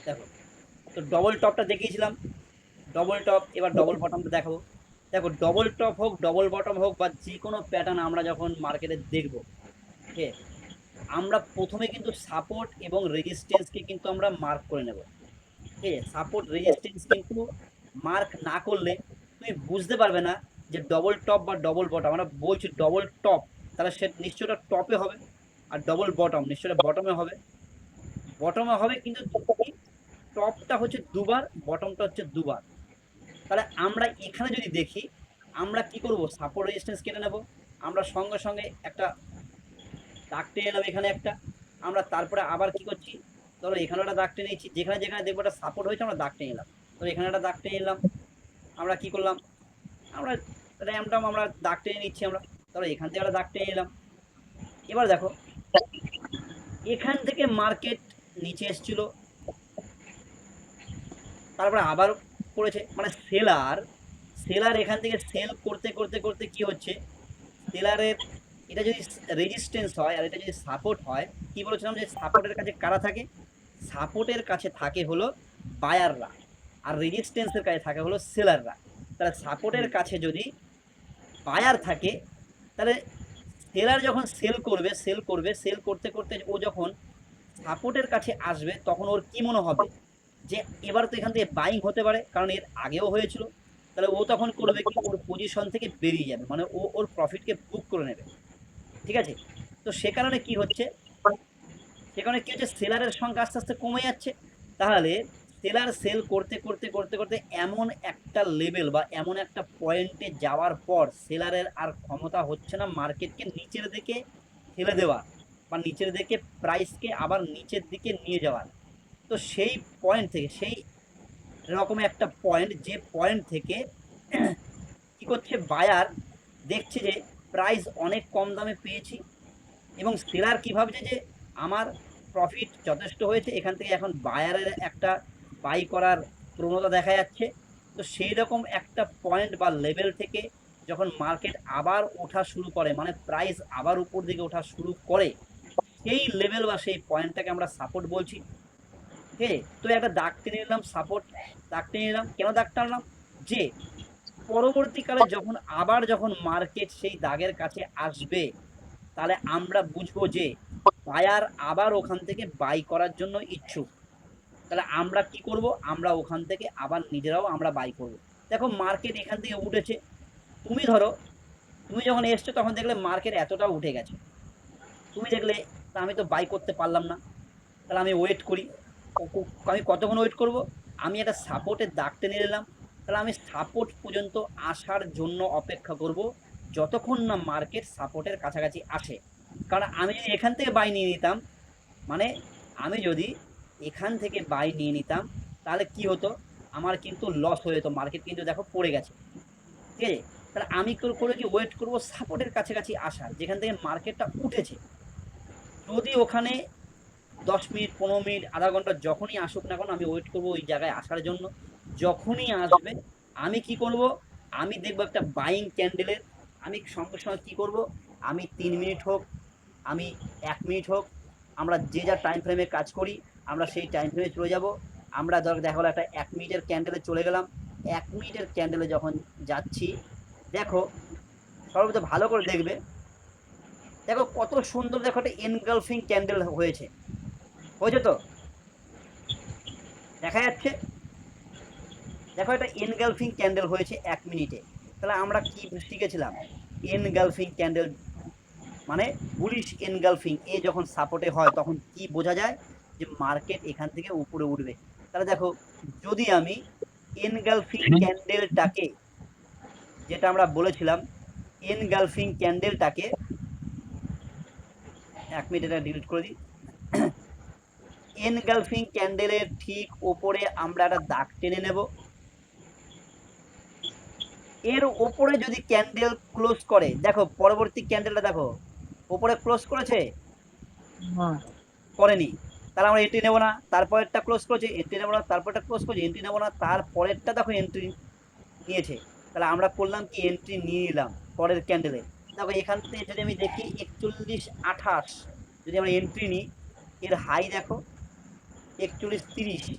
দেখো, তো ডবল টপটা দেখিয়েছিলাম, ডবল টপ, এবার ডবল বটমটা দেখাবো। দেখো, ডবল টপ হোক, ডবল বটম হোক, বা যে কোনো প্যাটার্ন আমরা যখন মার্কেটে দেখবো, ঠিক আছে, আমরা প্রথমে কিন্তু সাপোর্ট এবং রেজিস্ট্যান্সকে কিন্তু আমরা মার্ক করে নেব। ঠিক আছে, সাপোর্ট রেজিস্ট্যান্স কিন্তু মার্ক না করলে তুমি বুঝতে পারবে না যে ডবল টপ বা ডবল বটম। আমরা বলছি ডবল টপ, তাহলে সে নিশ্চয়টা টপে হবে, আর ডবল বটম নিশ্চয়টা বটমে হবে। বটমে হবে কিন্তু কি, টপটা হচ্ছে দুবার, বটমটা হচ্ছে দুবার। তাহলে আমরা এখানে যদি দেখি, আমরা কি করব, সাপোর্ট রেজিস্ট্যান্স কেটে নেব। আমরা সঙ্গে সঙ্গে একটা দাগ টেনে এলাম এখানে একটা, আমরা তারপরে আবার কি করছি, ধরো এখানে একটা দাগ টেনে নিচ্ছি, যেখানে যেখানে দেখবো একটা সাপোর্ট হয়েছে আমরা দাগ টেনে নিলাম। তো এখানে একটা দাগ টেনে নিলাম, আমরা কি করলাম, আমরা র্যামটাম আমরা দাগ টেনে নিচ্ছি আমরা, ধরো এখান থেকে একটা দাগ টেনে নিলাম। এবার দেখো, এখান থেকে মার্কেট নিচে এসেছিল, তারপরে আবার করেছে, মানে সেলার, সেলার এখান থেকে সেল করতে করতে করতে কি হচ্ছে, সেলারের, এটা যদি রেজিস্ট্যান্স হয় আর এটা যদি সাপোর্ট হয়, কি বলেছিলাম যে সাপোর্টের কাছে কারা থাকে, সাপোর্টের কাছে থাকে হলো বায়াররা, আর রেজিস্ট্যান্সের কাছে থাকে হলো সেলাররা। তাহলে সাপোর্টের কাছে যদি বায়ার থাকে, তাহলে সেলার যখন সেল করবে, সেল করবে, সেল করতে করতে ও যখন সাপোর্টের কাছে আসবে, তখন ওর কি মনে হবে যে এবার তো এখান থেকে বাইং হতে পারে, কারণ এর আগেও হয়েছিল। তাহলে ও তখন করবে কি, ওর পজিশন থেকে বেরিয়ে যাবে, মানে ও ওর প্রফিটকে বুক করে নেবে। ঠিক আছে, তো সে কারণে কি হচ্ছে, সে কারণে কি হচ্ছে, সেলারের সংখ্যা আস্তে আস্তে কমে যাচ্ছে। তাহলে সেলার সেল করতে করতে করতে করতে এমন একটা লেভেল বা এমন একটা পয়েন্টে যাওয়ার পর সেলারের আর ক্ষমতা হচ্ছে না মার্কেটকে নিচের দিকে ঠেলে দেওয়া, বা নিচের দিকে প্রাইসকে আবার নিচের দিকে নিয়ে যাওয়ার। তো সেই পয়েন্ট থেকে, সেই রকম একটা পয়েন্ট, যে পয়েন্ট থেকে কি করছে, বায়ার দেখছে যে প্রাইস অনেক কম দামে পেয়েছি, এবং সেলার কি ভাবছে যে আমার প্রফিট যথেষ্ট হয়েছে, এখান থেকে এখন বায়ারের একটা বাই করার প্রবণতা দেখা যাচ্ছে। তো সেই রকম একটা পয়েন্ট বা লেভেল থেকে যখন মার্কেট আবার ওঠা শুরু করে, মানে প্রাইস আবার উপর দিকে ওঠা শুরু করে, সেই লেভেল বা সেই পয়েন্টটাকে আমরা সাপোর্ট বলছি। ঠিক আছে, তো একটা দাগ টেনে নিলাম, সাপোর্ট দাগ টেনে নিলাম, কেন দাগ টানলাম, যে পরবর্তীকালে যখন আবার যখন মার্কেট সেই দাগের কাছে আসবে, তাহলে আমরা বুঝবো যে বায়ার আবার ওখান থেকে বাই করার জন্য ইচ্ছুক। তাহলে আমরা কি করব, আমরা ওখান থেকে আবার নিজেরাও আমরা বাই করব। দেখো, মার্কেট এখান থেকে উঠেছে, তুমি ধরো, তুমি যখন এসছো তখন দেখলে মার্কেট এতটা উঠে গেছে, তুমি দেখলে তা আমি তো বাই করতে পারলাম না, তাহলে আমি ওয়েট করি। আমি কতক্ষণ ওয়েট করব, আমি একটা সাপোর্টের দাগ টেনে নিলাম, তাহলে আমি সাপোর্ট পর্যন্ত আসার জন্য অপেক্ষা করব, যতক্ষণ না মার্কেট সাপোর্টের কাছাকাছি আসে। কারণ আমি যদি এখান থেকে বাই নিয়ে নিতাম, মানে আমি যদি এখান থেকে বাই নিয়ে নিতাম, তাহলে কি হতো, আমার কিন্তু লস হয়ে যেত, মার্কেট কিন্তু দেখো পড়ে গেছে। ঠিক আছে, তাহলে আমি করে কি ওয়েট করব সাপোর্টের কাছাকাছি আসার, যেখান থেকে মার্কেটটা উঠেছে। যদি ওখানে 10 মিনিট, 15 মিনিট, আধা ঘন্টা যখনই আসুক না কেন, আমি ওয়েট করবো ওই জায়গায় আসার জন্য। যখনই আসবে, আমি কি করব, আমি দেখবো একটা বাইং ক্যান্ডেলের, আমি সঙ্গে সঙ্গে কি করব, আমি 3 মিনিট হোক, আমি 1 মিনিট হোক, আমরা যে যা টাইম ফ্রেমে কাজ করি, আমরা সেই টাইম ফ্রেমে চলে যাব। আমরা ধর দেখা হলো একটা 1 মিনিটের ক্যান্ডেলে চলে গেলাম, 1 মিনিটের ক্যান্ডেলে যখন যাচ্ছি, দেখো, সর্বত ভালো করে দেখবে, দেখো কত সুন্দর, দেখো একটা এনগালফিং ক্যান্ডেল হয়েছে, হয়েছে তো, দেখা যাচ্ছে। দেখো, একটা এনগালফিং ক্যান্ডেল হয়েছে 1 মিনিটে। তাহলে আমরা কি শিখেছিলাম, এনগালফিং ক্যান্ডেল মানে বুলিশ এনগালফিং, এ যখন সাপোর্টে হয় তখন কি বোঝা যায়, যে মার্কেট এখান থেকে উপরে উঠবে। তাহলে দেখো, যদি আমি এনগালফিং ক্যান্ডেলটাকে, যেটা আমরা বলেছিলাম, এনগালফিং ক্যান্ডেলটাকে, 1 মিনিট এটা ডিলিট করে দিই, এনগালফিং ক্যান্ডেলের ঠিক ওপরে আমরা একটা দাগ টেনে নেব। এর ওপরে যদি ক্যান্ডেল ক্লোজ করে, দেখো পরবর্তী ক্যান্ডেলটা দেখো, ওপরে ক্লোজ করেছে, হ্যাঁ, করেনি, তাহলে আমরা এন্ট্রি নেবো না। তারপরেরটা ক্লোজ করেছে, এন্ট্রি নেবো না। তারপরটা ক্লোজ করেছে, এন্ট্রি নেবো না। তারপরেরটা দেখো এন্ট্রি নিয়েছে, তাহলে আমরা করলাম কি, এন্ট্রি নিয়ে নিলাম পরের ক্যান্ডেলে। দেখো, এখান থেকে যদি আমি দেখি 41.28, যদি আমরা এন্ট্রি নিই, এর হাই দেখো 41.30,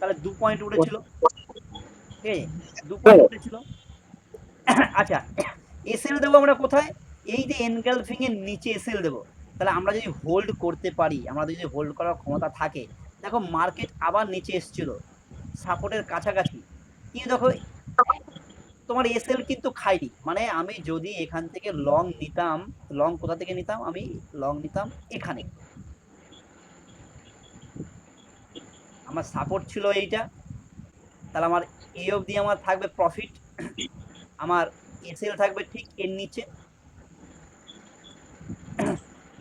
তাহলে 2 পয়েন্ট উঠেছিল, ঠিক আছে, 2 পয়েন্ট উঠেছিল। আচ্ছা, এসএল দেবো আমরা কোথায়? এই যে এনগালফিং এর নিচে এসএল দেবো। তাহলে আমরা যদি হোল্ড করতে পারি, আমাদের যদি হোল্ড করার ক্ষমতা থাকে, দেখো মার্কেট আবার নিচে এসছিল সাপোর্টের কাছাকাছি, কিন্তু দেখো তোমার এসএল কিন্তু খাইনি। মানে আমি যদি এখান থেকে লং নিতাম, লং কোথা থেকে নিতাম? আমি লং নিতাম এখানে, আমার সাপোর্ট ছিল এইটা, তাহলে আমার এই অবধি আমার থাকবে প্রফিট, আমার এসএল থাকবে ঠিক এর নিচে,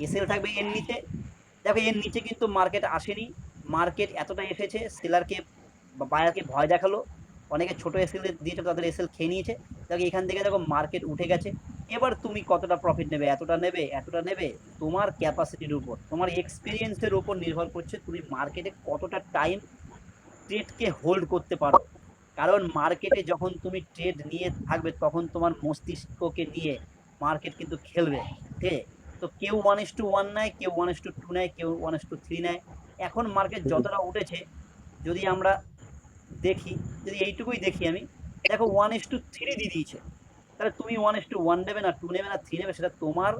এসএল থাকবে এর নিচে। দেখো এর নিচে কিন্তু মার্কেট আসেনি, মার্কেট এতটা এসেছে, সেলারকে বা বায়ারকে ভয় দেখালো, অনেকে ছোট এসএল দিয়েছে, তাদের এসএল খেয়ে নিয়েছে। দেখো এখান থেকে দেখো মার্কেট উঠে গেছে। এবার তুমি কতটা প্রফিট নেবে, এতটা নেবে, এতটা নেবে, তোমার ক্যাপাসিটির উপর, তোমার এক্সপিরিয়েন্সের উপর নির্ভর করছে তুমি মার্কেটে কতটা টাইম ট্রেডকে হোল্ড করতে পারো। কারণ মার্কেটে যখন তুমি ট্রেড নিয়ে থাকবে তখন তোমার মস্তিষ্ককে নিয়ে মার্কেট কিন্তু খেলবে, ঠিক আছে? তো কেউ 1:1 নেয়, কেউ 1:2 নেয়, কেউ 1:3 নেয়। এখন মার্কেট যতটা উঠেছে, যদি আমরা দেখি, যদি এইটুকুই দেখি আমি, দেখো 1:3 দিয়ে দিয়েছে। তাহলে তুমি 1:1 নেবে না, 2 নেবে না, 3 নেবে, সেটা তোমার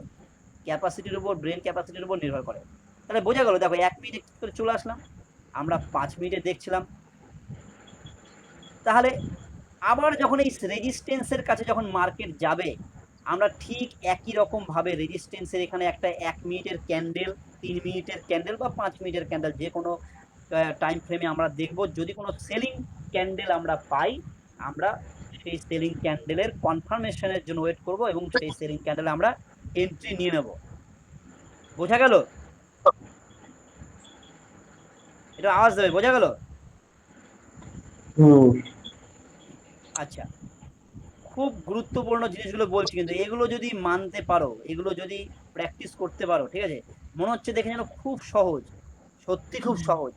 ক্যাপাসিটির উপর, ব্রেন ক্যাপাসিটির উপর নির্ভর করে। তাহলে বোঝা গেল, দেখো 1 মিনিটে করে চলে আসলাম, আমরা 5 মিনিটে দেখছিলাম। তাহলে আবার যখন এই রেজিস্ট্যান্সের কাছে যখন মার্কেট যাবে, আমরা ঠিক একই রকম ভাবে রেজিস্ট্যান্সের এখানে একটা 1 মিনিটের ক্যান্ডেল, 3 মিনিটের ক্যান্ডেল বা 5 মিনিটের ক্যান্ডেল, যে কোনো টাইম ফ্রেমে আমরা দেখব, যদি কোনো সেলিং ক্যান্ডেল আমরা পাই, আমরা সেই সেলিং ক্যান্ডেলের কনফার্মেশনের জন্য ওয়েট করব এবং সেই সেলিং ক্যান্ডেলে আমরা এন্ট্রি নিয়ে নেব। বোঝা গেল? এটা আওয়াজ দেবে, বোঝা গেল? আচ্ছা, খুব গুরুত্বপূর্ণ জিনিসগুলো বলছি, কিন্তু এগুলো যদি মানতে পারো, এগুলো যদি প্র্যাকটিস করতে পারো, ঠিক আছে, মনে হচ্ছে দেখে যেন খুব সহজ, সত্যি খুব সহজ,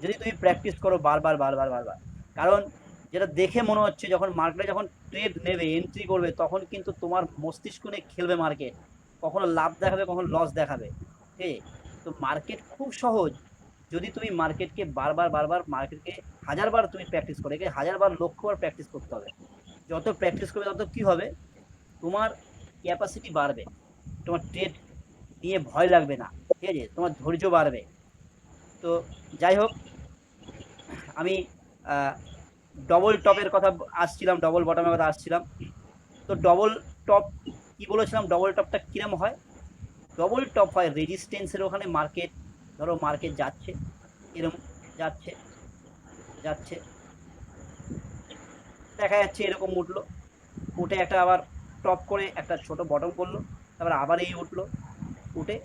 যদি তুমি প্র্যাকটিস করো বারবার বারবার বারবার। কারণ যেটা দেখে মনে হচ্ছে, যখন মার্কেটে যখন ট্রেড নেবে, এন্ট্রি করবে, তখন কিন্তু তোমার মস্তিষ্ক নিয়ে খেলবে মার্কেট, কখনো লাভ দেখাবে, কখনো লস দেখাবে, ঠিক আছে? তো মার্কেট খুব সহজ, যদি তুমি মার্কেটকে বারবার বারবার, মার্কেটকে হাজারবার তুমি প্র্যাকটিস করো, একে হাজারবার, লক্ষবার প্র্যাকটিস করতে হবে। যত প্র্যাকটিস করবে তত কি হবে, তোমার ক্যাপাসিটি বাড়বে, তোমার ট্রেড নিয়ে ভয় লাগবে না, ঠিক আছে, তোমার ধৈর্য বাড়বে। তো যাই হোক, আমি ডবল টপের কথা আসছিলাম, ডবল বটমের কথা আসছিলাম। তো ডবল টপ কি বলেছিলাম, ডবল টপটা কিরম হয়? ডবল টপ হয় রেজিস্ট্যান্সের ওখানে, মার্কেট ধরো মার্কেট যাচ্ছে, এরম যাচ্ছে যাচ্ছে, দেখা যাচ্ছে এরকম উঠলো, উঠে একটা আবার টপ করে একটা ছোট বটম করলো, তারপর আবার এই উঠলো, উঠে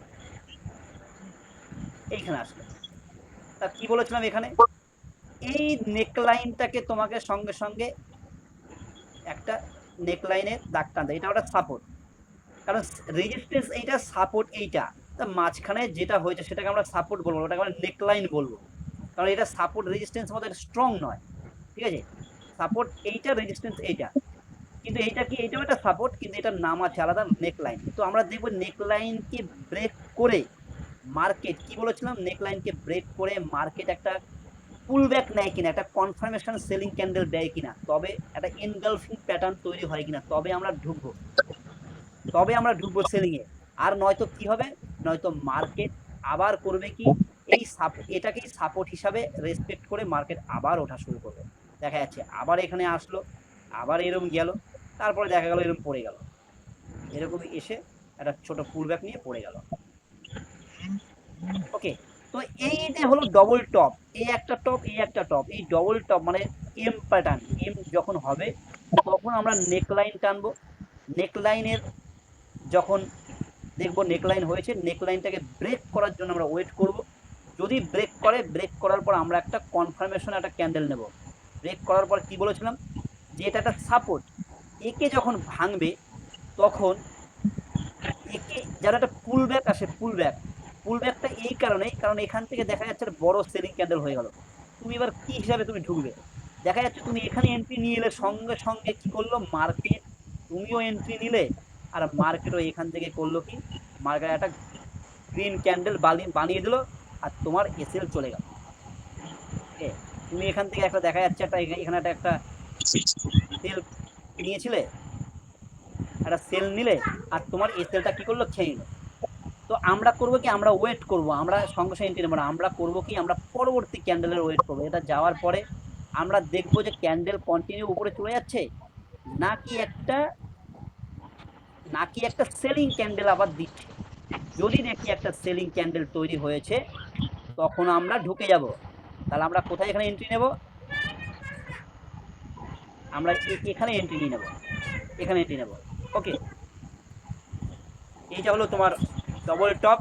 এইখানে আসলো। তা কি বলেছিলাম এখানে, এই নেকলাইনটাকে তোমাকে সঙ্গে সঙ্গে একটা নেকলাইনের দাগ টানতে, এটা ওটা সাপোর্ট, কারণ রেজিস্ট্যান্স এইটা, সাপোর্ট এইটা, তা মাঝখানে যেটা হয়েছে সেটাকে আমরা সাপোর্ট বলবো, ওটাকে আমরা নেকলাইন বলবো, কারণ এটা সাপোর্ট রেজিস্ট্যান্স মতো স্ট্রং নয়, ঠিক আছে? সাপোর্ট এইটা, রেজিস্ট্যান্স এইটা, কিন্তু এইটা কি, এইটাও একটা সাপোর্ট, কিন্তু এটার নাম আছে আলাদা, নেকলাইন। তো আমরা দেখবো নেকলাইনকে ব্রেক করে মার্কেট, কি বলেছিলাম, নেকলাইনকে ব্রেক করে মার্কেট একটা পুল ব্যাক নেয় কিনা, একটা কনফার্মেশন সেলিং ক্যান্ডেল দেয় কিনা, তবে একটা এনগালফিং প্যাটার্ন তৈরি হয় কিনা, তবে আমরা ঢুকবো, তবে আমরা ঢুকবো সেলিং এ। আর নয়তো কি হবে, নয়তো মার্কেট আবার করবে কি, এই এটাকেই সাপোর্ট হিসাবে রেসপেক্ট করে মার্কেট আবার ওঠা শুরু করবে। দেখা যাচ্ছে আবার এখানে আসলো, আবার এরকম গেল, তারপরে দেখা গেল এরকম পড়ে গেল, এরকম এসে একটা ছোট পুল ব্যাক নিয়ে পড়ে গেল। ওকে, তো এই যে হলো ডবল টপ, এই একটা টপ, এই একটা টপ, এই ডবল টপ মানে এম প্যাটার্ন, এম যখন হবে তখন আমরা নেকলাইন টানবো। নেকলাইনের যখন দেখবো নেকলাইন হয়েছে, নেকলাইনটাকে ব্রেক করার জন্য আমরা ওয়েট করব। যদি ব্রেক করে, ব্রেক করার পর আমরা একটা কনফার্মেশন, একটা ক্যান্ডেল নেব। ব্রেক করার পর কি বলেছিলাম, যে এটা একটা সাপোর্ট, একে যখন ভাঙবে তখন একে, যারা একটা পুল ব্যাক আসে, পুল ব্যাক, পুল ব্যাকটা এই কারণেই, কারণ এখান থেকে দেখা যাচ্ছে বড় সেলিং ক্যান্ডেল হয়ে গেল, তুমি এবার কি হিসাবে তুমি ঢুকবে? দেখা যাচ্ছে তুমি এখানে এন্ট্রি নিয়ে এলে, সঙ্গে সঙ্গে কি করলো মার্কেট, তুমিও এন্ট্রি নিলে, আর মার্কেটও এখান থেকে করলো কি, মার্কেট একটা গ্রিন ক্যান্ডেল বানিয়ে দিল, আর তোমার এসএল চলে গেল। তুমি এখান থেকে একটা দেখা যাচ্ছে একটা এখানে একটা সেল নিয়েছিলে, একটা সেল নিলে, আর তোমার এই সেলটা কি করলো, খেয়ে নিল। তো আমরা করবো কি, আমরা ওয়েট করব, আমরা সঙ্গে সঙ্গে এন্ট্রি নেবো না, আমরা করবো কি, আমরা পরবর্তী ক্যান্ডেলের ওয়েট করবো। এটা যাওয়ার পরে আমরা দেখবো যে ক্যান্ডেল কন্টিনিউ উপরে চলে যাচ্ছে, নাকি একটা সেলিং ক্যান্ডেল আবার দিচ্ছে। যদি দেখি একটা সেলিং ক্যান্ডেল তৈরি হয়েছে, তখন আমরা ঢুকে যাব। তাহলে আমরা কোথায় এখানে এন্ট্রি নেব, আমরা এখানে এন্ট্রি নিয়ে নেব, এখানে এন্ট্রি নেব। ওকে, এইটা হলো তোমার ডবল টপ